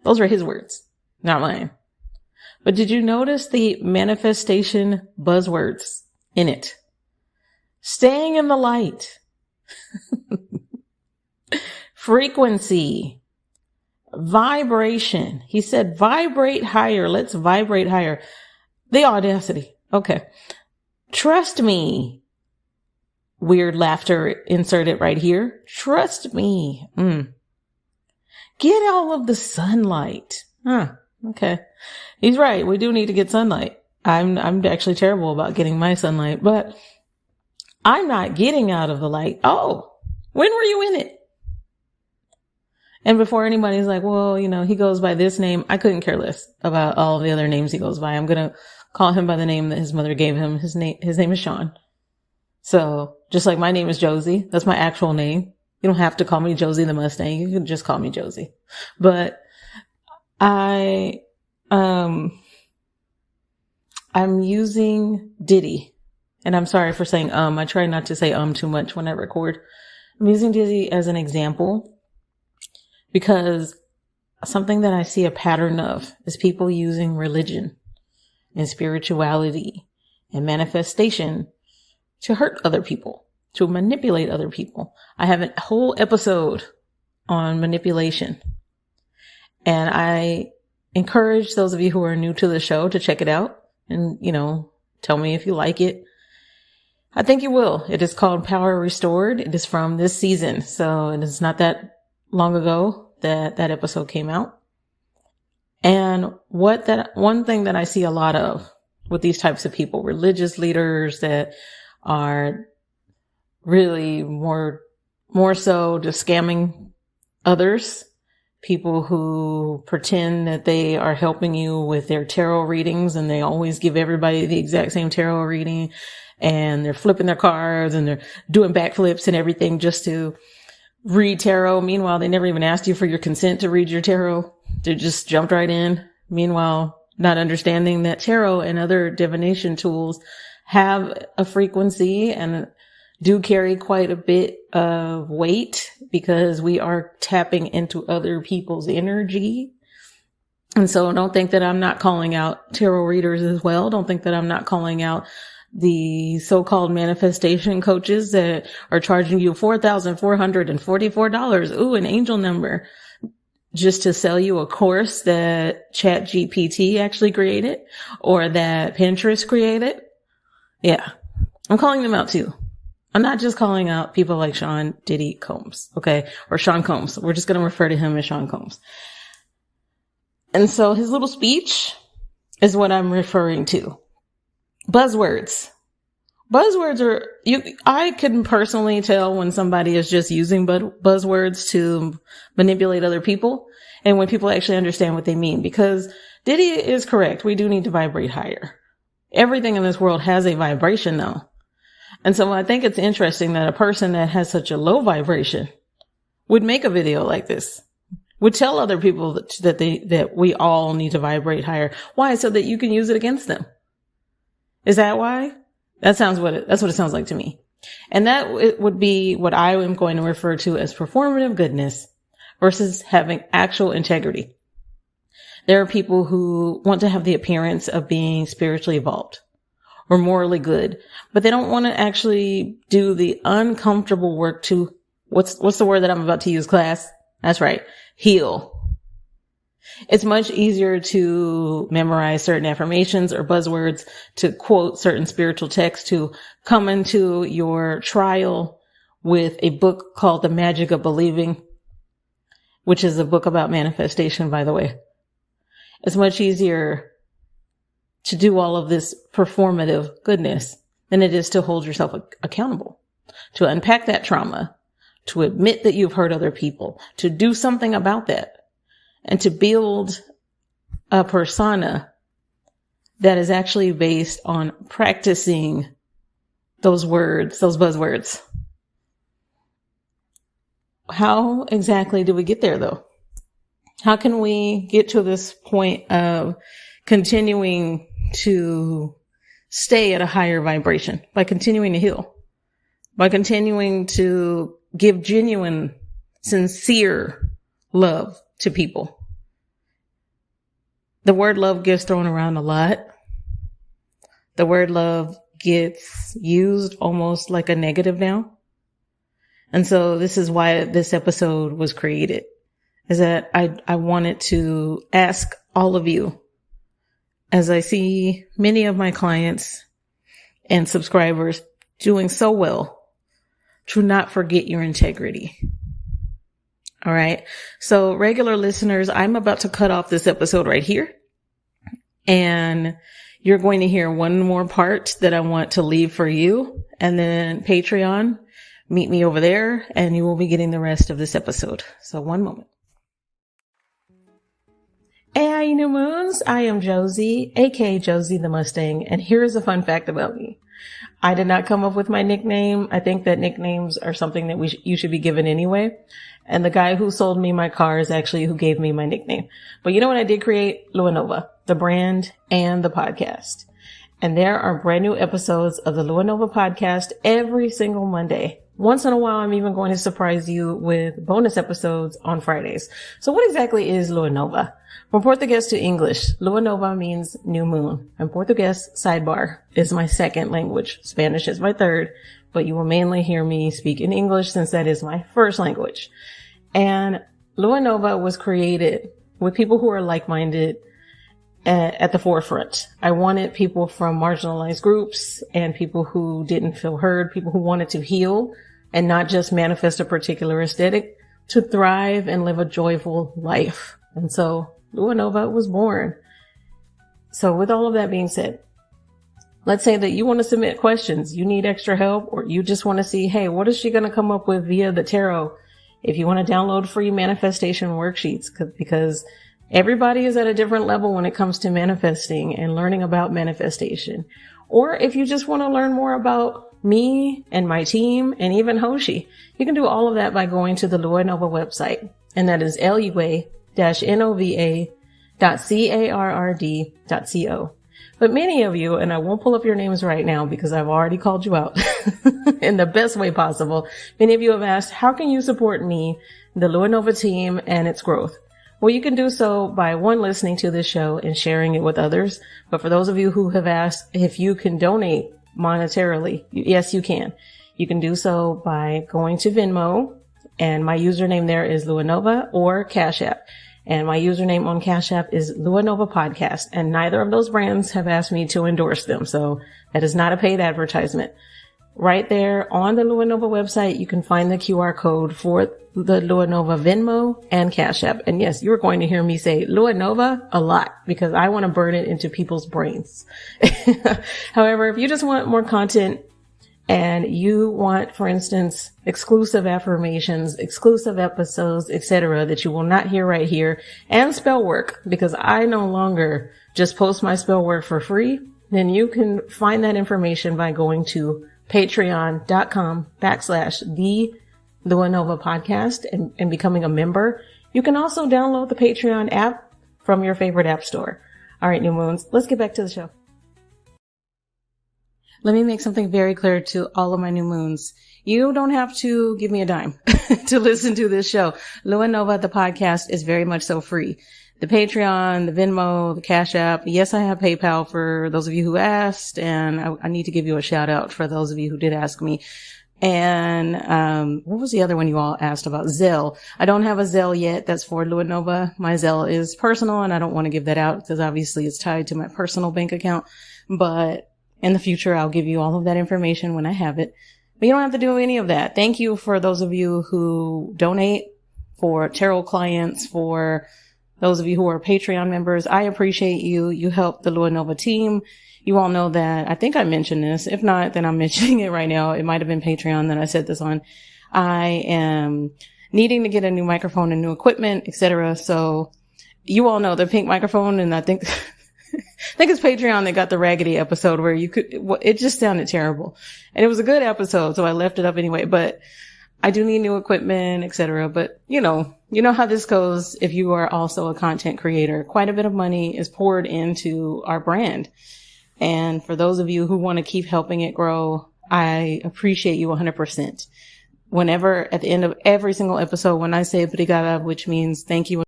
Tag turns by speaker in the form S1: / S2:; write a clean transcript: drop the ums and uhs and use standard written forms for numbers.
S1: Those are his words, not mine. But did you notice the manifestation buzzwords in it? Staying in the light. Frequency. Vibration. He said, vibrate higher. Let's vibrate higher. The audacity. Okay. Trust me. Weird laughter inserted right here. Trust me. Get all of the sunlight. Okay. He's right. We do need to get sunlight. I'm actually terrible about getting my sunlight, but I'm not getting out of the light. Oh, when were you in it? And before anybody's like, well, he goes by this name, I couldn't care less about all the other names he goes by. I'm going to call him by the name that his mother gave him. His name is Sean. So just like my name is Josie, that's my actual name. You don't have to call me Josie the Mustang. You can just call me Josie. But I'm using Diddy, and I'm sorry for saying I try not to say too much when I record. I'm using Diddy as an example because something that I see a pattern of is people using religion and spirituality and manifestation to hurt other people, to manipulate other people. I have a whole episode on manipulation, and I encourage those of you who are new to the show to check it out and, tell me if you like it. I think you will. It is called Power Restored. It is from this season. So it is not that long ago that episode came out. And one thing that I see a lot of with these types of people, religious leaders that are really more so just scamming others, people who pretend that they are helping you with their tarot readings, and they always give everybody the exact same tarot reading, and they're flipping their cards and they're doing backflips and everything just to read tarot. Meanwhile, they never even asked you for your consent to read your tarot. They just jumped right in. Meanwhile, not understanding that tarot and other divination tools have a frequency and do carry quite a bit of weight because we are tapping into other people's energy. And so don't think that I'm not calling out tarot readers as well. Don't think that I'm not calling out the so-called manifestation coaches that are charging you $4,444. Ooh, an angel number, just to sell you a course that ChatGPT actually created or that Pinterest created. Yeah, I'm calling them out too. I'm not just calling out people like Sean Diddy Combs, okay? Or Sean Combs. We're just going to refer to him as Sean Combs. And so his little speech is what I'm referring to. Buzzwords. Buzzwords are, I can personally tell when somebody is just using buzzwords to manipulate other people and when people actually understand what they mean, because Diddy is correct. We do need to vibrate higher. Everything in this world has a vibration though. And so I think it's interesting that a person that has such a low vibration would make a video like this, would tell other people that we all need to vibrate higher. Why? So that you can use it against them. Is that why? That's what it sounds like to me. And that it would be what I am going to refer to as performative goodness versus having actual integrity. There are people who want to have the appearance of being spiritually evolved or morally good, but they don't want to actually do the uncomfortable work to, what's the word that I'm about to use, class? That's right. Heal. It's much easier to memorize certain affirmations or buzzwords, to quote certain spiritual texts, to come into your trial with a book called The Magic of Believing, which is a book about manifestation, by the way. It's much easier to do all of this performative goodness than it is to hold yourself accountable, to unpack that trauma, to admit that you've hurt other people, to do something about that, and to build a persona that is actually based on practicing those words, those buzzwords. How exactly do we get there though? How can we get to this point of continuing to stay at a higher vibration? By continuing to heal, by continuing to give genuine, sincere love to people, The word love gets thrown around a lot. The word love gets used almost like a negative now. And so this is why this episode was created, is that I wanted to ask all of you, as I see many of my clients and subscribers doing so well, to not forget your integrity. All right. So regular listeners, I'm about to cut off this episode right here. And you're going to hear one more part that I want to leave for you. And then Patreon, meet me over there and you will be getting the rest of this episode. So one moment. Hey, new moons. I am Josie, aka Josie the Mustang. And here's a fun fact about me. I did not come up with my nickname. I think that nicknames are something that you should be given anyway. And the guy who sold me my car is actually who gave me my nickname. But you know what I did create? Lua Nova, the brand and the podcast. And there are brand new episodes of the Lua Nova podcast every single Monday. Once in a while, I'm even going to surprise you with bonus episodes on Fridays. So what exactly is Lua Nova? From Portuguese to English, Lua Nova means new moon. And Portuguese, sidebar, is my second language. Spanish is my third, but you will mainly hear me speak in English since that is my first language. And Lua Nova was created with people who are like-minded at the forefront. I wanted people from marginalized groups and people who didn't feel heard, people who wanted to heal and not just manifest a particular aesthetic, to thrive and live a joyful life. And so Lua Nova was born. So with all of that being said, let's say that you want to submit questions, you need extra help, or you just want to see, hey, what is she going to come up with via the tarot? If you want to download free manifestation worksheets, because everybody is at a different level when it comes to manifesting and learning about manifestation. Or if you just want to learn more about me and my team and even Hoshi, you can do all of that by going to the Lua Nova website. And that is lua-nova.carrd.co. But many of you, and I won't pull up your names right now because I've already called you out in the best way possible. Many of you have asked, how can you support me, the Lua Nova team, and its growth? Well, you can do so by one, listening to this show and sharing it with others. But for those of you who have asked if you can donate monetarily, yes, you can. You can do so by going to Venmo, and my username there is Lua Nova, or Cash App. And my username on Cash App is Lua Nova Podcast. And neither of those brands have asked me to endorse them. So that is not a paid advertisement. Right there on the Lua Nova website, you can find the QR code for the Lua Nova Venmo and Cash App. And yes, you're going to hear me say Lua Nova a lot because I want to burn it into people's brains. However, if you just want more content and you want, for instance, exclusive affirmations, exclusive episodes, etc., that you will not hear right here, and spell work, because I no longer just post my spell work for free, then you can find that information by going to patreon.com/the Lua Nova podcast and becoming a member. You can also download the Patreon app from your favorite app store. All right, new moons, let's get back to the show. Let me make something very clear to all of my new moons. You don't have to give me a dime to listen to this show. Lua Nova, the podcast, is very much so free. The Patreon, the Venmo, the Cash App. Yes, I have PayPal for those of you who asked, and I need to give you a shout out for those of you who did ask me. And what was the other one you all asked about? Zelle. I don't have a Zelle yet. That's for Lua Nova. My Zelle is personal, and I don't want to give that out because obviously it's tied to my personal bank account. But in the future, I'll give you all of that information when I have it. But you don't have to do any of that. Thank you for those of you who donate, for tarot clients, for those of you who are Patreon members. I appreciate you. You help the Lua Nova team. You all know that. I think I mentioned this. If not, then I'm mentioning it right now. It might have been Patreon that I said this on. I am needing to get a new microphone and new equipment, etc. So you all know the pink microphone, and I think it's Patreon that got the raggedy episode where it just sounded terrible. And it was a good episode, so I left it up anyway. But I do need new equipment, etc. But you know how this goes. If you are also a content creator, quite a bit of money is poured into our brand. And for those of you who want to keep helping it grow, I appreciate you 100%. Whenever at the end of every single episode, when I say obrigada, which means thank you